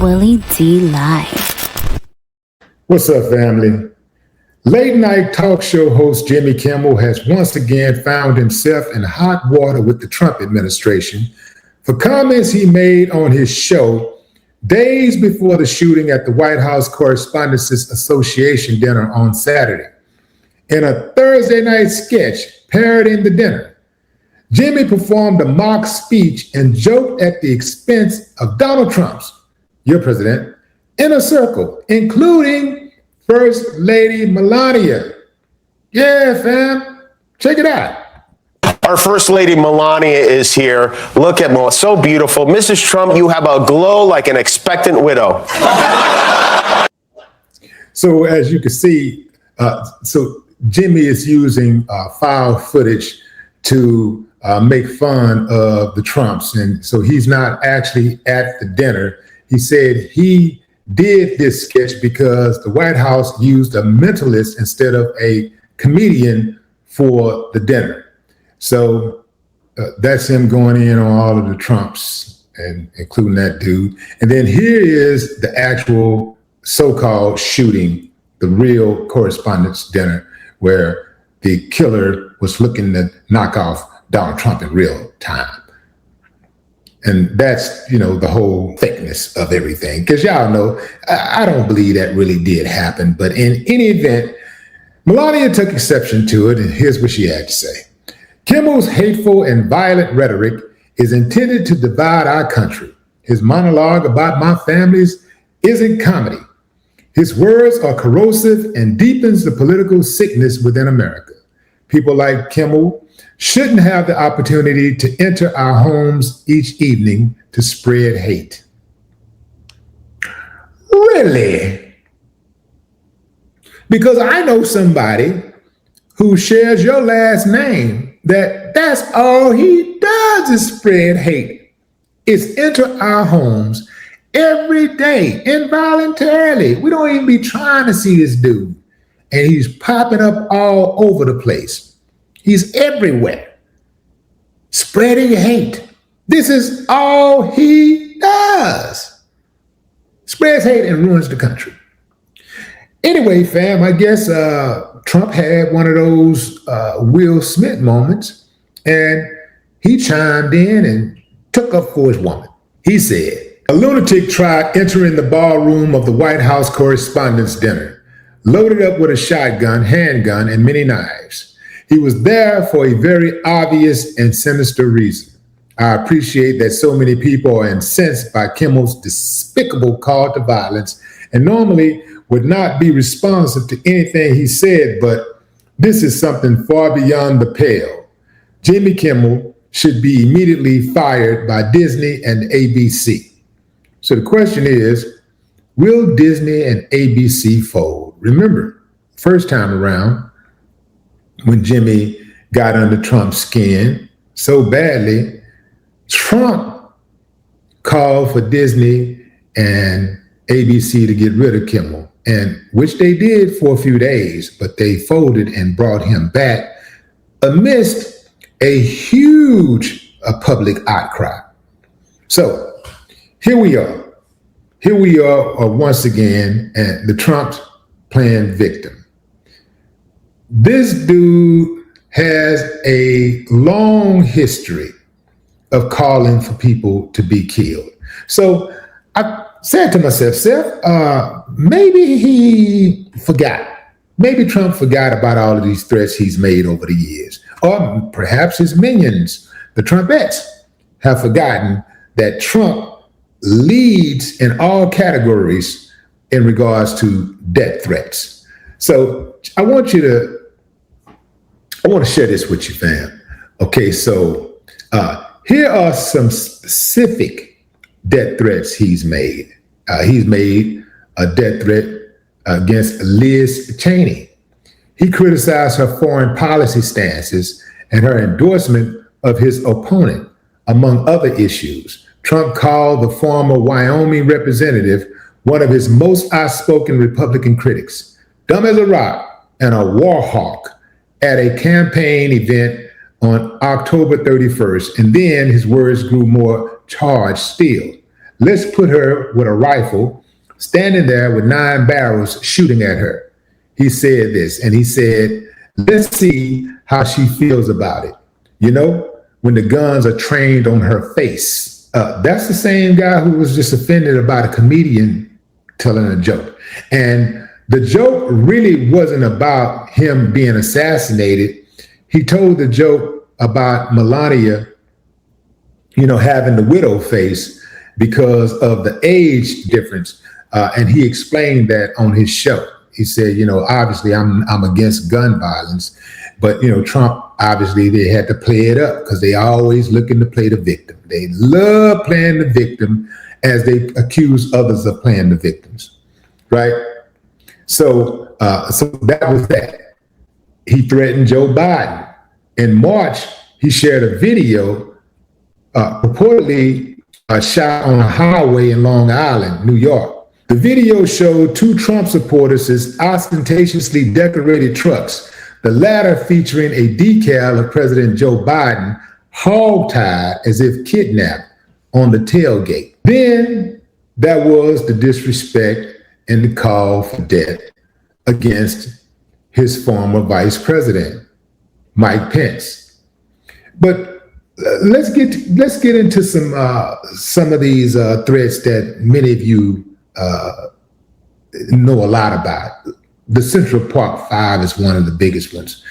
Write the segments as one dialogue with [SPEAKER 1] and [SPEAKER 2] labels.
[SPEAKER 1] Willie D Live.
[SPEAKER 2] What's up, family? Late night talk show host Jimmy Kimmel has once again found himself in hot water with the Trump administration for comments he made on his show days before the shooting at the White House Correspondents Association dinner on Saturday. In a Thursday night sketch parodying the dinner, Jimmy performed a mock speech and joked at the expense of Donald Trump's, your president, inner circle, including First Lady Melania. Yeah, fam, check it out.
[SPEAKER 3] Our First Lady Melania is here. Look at Melania, so beautiful. Mrs. Trump, you have a glow like an expectant widow.
[SPEAKER 2] So as you can see, Jimmy is using file footage to make fun of the Trumps. And so he's not actually at the dinner. He said he did this sketch because the White House used a mentalist instead of a comedian for the dinner. So that's him going in on all of the Trumps, and including that dude. And then here is the actual so-called shooting, the real Correspondents' Dinner, where the killer was looking to knock off Donald Trump in real time. And that's, the whole thickness of everything. Because y'all know, I don't believe that really did happen. But in any event, Melania took exception to it, and here's what she had to say. Kimmel's hateful and violent rhetoric is intended to divide our country. His monologue about my families isn't comedy. His words are corrosive and deepens the political sickness within America. People like Kimmel shouldn't have the opportunity to enter our homes each evening to spread hate. Really? Because I know somebody who shares your last name that's all he does is spread hate. Is enter our homes every day involuntarily. We don't even be trying to see this dude. And he's popping up all over the place. He's everywhere, spreading hate. This is all he does. Spreads hate and ruins the country. Anyway, fam, I guess Trump had one of those Will Smith moments, and he chimed in and took up for his woman. He said, a lunatic tried entering the ballroom of the White House Correspondents' Dinner, loaded up with a shotgun, handgun, and many knives. He was there for a very obvious and sinister reason. I appreciate that so many people are incensed by Kimmel's despicable call to violence and normally would not be responsive to anything he said, but this is something far beyond the pale. Jimmy Kimmel should be immediately fired by Disney and ABC. So the question is, will Disney and ABC fold? Remember, first time around, when Jimmy got under Trump's skin so badly, Trump called for Disney and ABC to get rid of Kimmel, and which they did for a few days, but they folded and brought him back amidst a huge public outcry. So here we are. Here we are once again, and the Trumps playing victim. This dude has a long history of calling for people to be killed. So I said to myself, maybe he forgot. Maybe Trump forgot about all of these threats he's made over the years. Or perhaps his minions, the Trumpettes, have forgotten that Trump leads in all categories in regards to death threats. So I want to share this with you, fam. Okay, so here are some specific death threats he's made. He's made a death threat against Liz Cheney. He criticized her foreign policy stances and her endorsement of his opponent, among other issues. Trump called the former Wyoming representative one of his most outspoken Republican critics, dumb as a rock and a war hawk, at a campaign event on October 31st. And then his words grew more charged still. let's put her with a rifle standing there with 9 barrels shooting at her. He said this, and he said, let's see how she feels about it. You know, when the guns are trained on her face. That's the same guy who was just offended about a comedian telling a joke. And the joke really wasn't about him being assassinated. He told the joke about Melania, you know, having the widow face because of the age difference. And he explained that on his show. He said, you know, obviously I'm against gun violence, but, you know, Trump, obviously they had to play it up because they always looking to play the victim. They love playing the victim as they accuse others of playing the victims, right? So that was that. He threatened Joe Biden. In March, he shared a video purportedly shot on a highway in Long Island, New York. The video showed 2 Trump supporters as ostentatiously decorated trucks, the latter featuring a decal of President Joe Biden hog-tied as if kidnapped on the tailgate. Then there was the disrespect and the call for death against his former vice president, Mike Pence. But let's get into some of these threats that many of you know a lot about. The Central Park 5 is one of the biggest ones.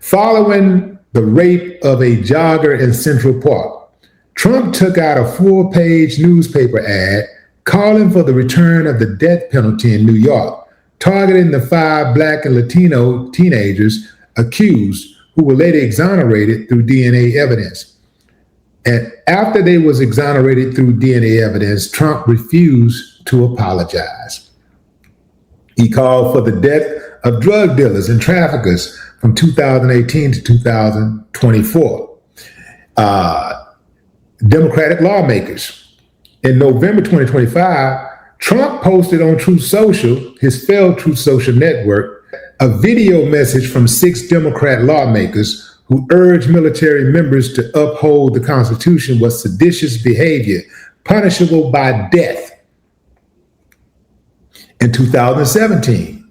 [SPEAKER 2] Following the rape of a jogger in Central Park, Trump took out a full-page newspaper ad calling for the return of the death penalty in New York, targeting the 5 Black and Latino teenagers accused who were later exonerated through DNA evidence. And after they was exonerated through DNA evidence, Trump refused to apologize. He called for the death of drug dealers and traffickers from 2018 to 2024. Democratic lawmakers. In November 2025, Trump posted on Truth Social, his failed Truth Social network, a video message from 6 Democrat lawmakers who urged military members to uphold the Constitution was seditious behavior, punishable by death. In 2017,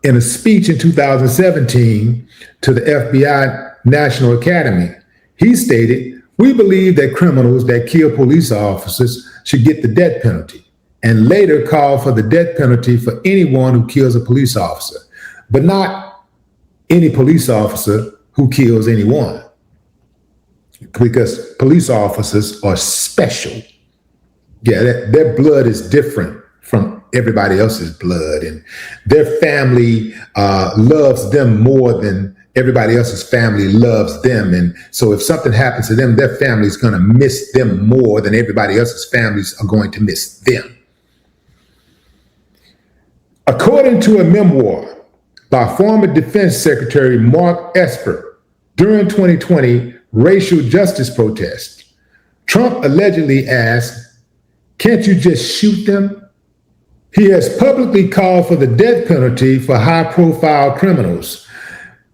[SPEAKER 2] in a speech in 2017 to the FBI National Academy, he stated, "We believe that criminals that kill police officers should get the death penalty," and later called for the death penalty for anyone who kills a police officer, but not any police officer who kills anyone, because police officers are special. Yeah, their blood is different from everybody else's blood, and their family loves them more than everybody else's family loves them. And so if something happens to them, their family is going to miss them more than everybody else's families are going to miss them. According to a memoir by former Defense Secretary Mark Esper, during 2020 racial justice protests, Trump allegedly asked, "Can't you just shoot them?" He has publicly called for the death penalty for high-profile criminals.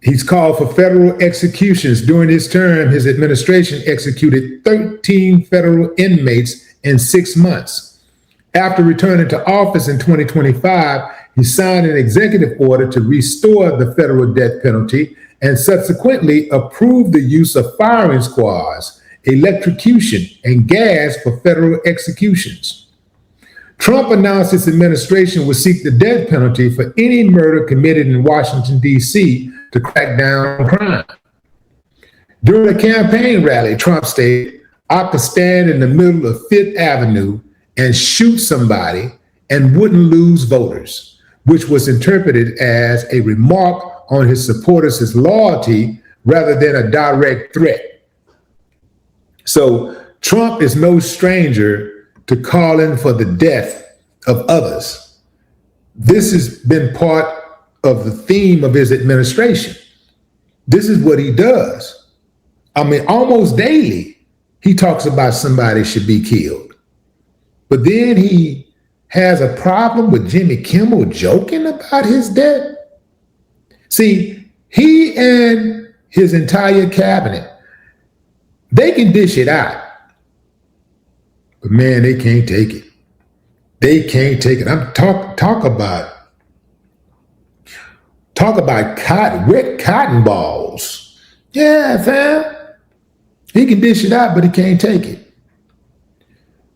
[SPEAKER 2] He's called for federal executions. During his term, his administration executed 13 federal inmates in 6 months. After returning to office in 2025, he signed an executive order to restore the federal death penalty and subsequently approved the use of firing squads, electrocution, and gas for federal executions. Trump announced his administration would seek the death penalty for any murder committed in Washington, D.C. to crack down on crime. During a campaign rally, Trump stated, "I could stand in the middle of Fifth Avenue and shoot somebody and wouldn't lose voters," which was interpreted as a remark on his supporters' loyalty rather than a direct threat. So Trump is no stranger to calling for the death of others. This has been part of the theme of his administration. This is what he does. I mean, almost daily, he talks about somebody should be killed. But then he has a problem with Jimmy Kimmel joking about his death. See, he and his entire cabinet, they can dish it out. But man, they can't take it. They can't take it. I'm talk about wet cotton balls. Yeah, fam. He can dish it out, but he can't take it.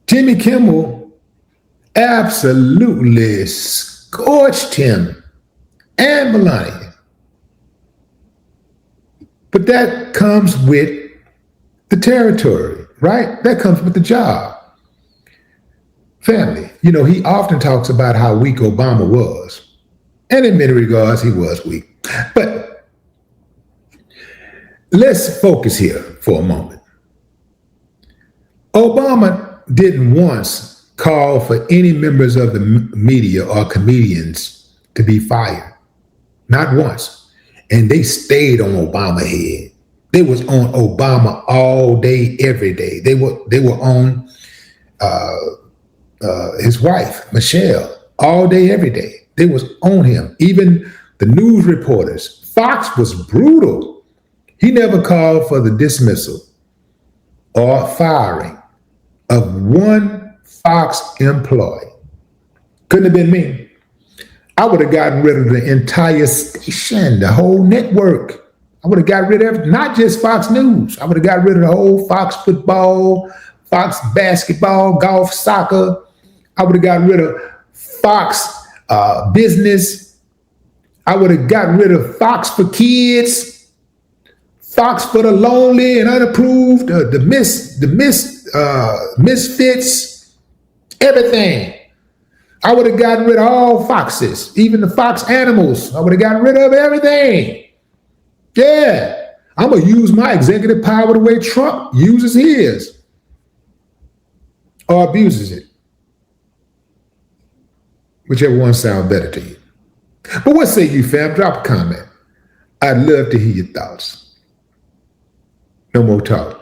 [SPEAKER 2] Jimmy Kimmel absolutely scorched him and Melania. But that comes with the territory, right? That comes with the job. Family, he often talks about how weak Obama was. And in many regards, he was weak. But let's focus here for a moment. Obama didn't once call for any members of the media or comedians to be fired. Not once. And they stayed on Obama's head. They was on Obama all day, every day. They were on his wife, Michelle, all day, every day. They was on him. Even the news reporters. Fox was brutal. He never called for the dismissal or firing of one Fox employee. Couldn't have been me. I would have gotten rid of the entire station, the whole network. I would have got rid of not just Fox News. I would have got rid of the whole Fox football, Fox basketball, golf, soccer. I would have got rid of Fox business. I would have gotten rid of Fox for kids, Fox for the lonely and unapproved, the misfits, everything. I would have gotten rid of all Foxes, even the Fox animals. I would have gotten rid of everything. Yeah, I'm going to use my executive power the way Trump uses his or abuses it. Whichever one sounds better to you. But what say you, fam? Drop a comment. I'd love to hear your thoughts. No more talk.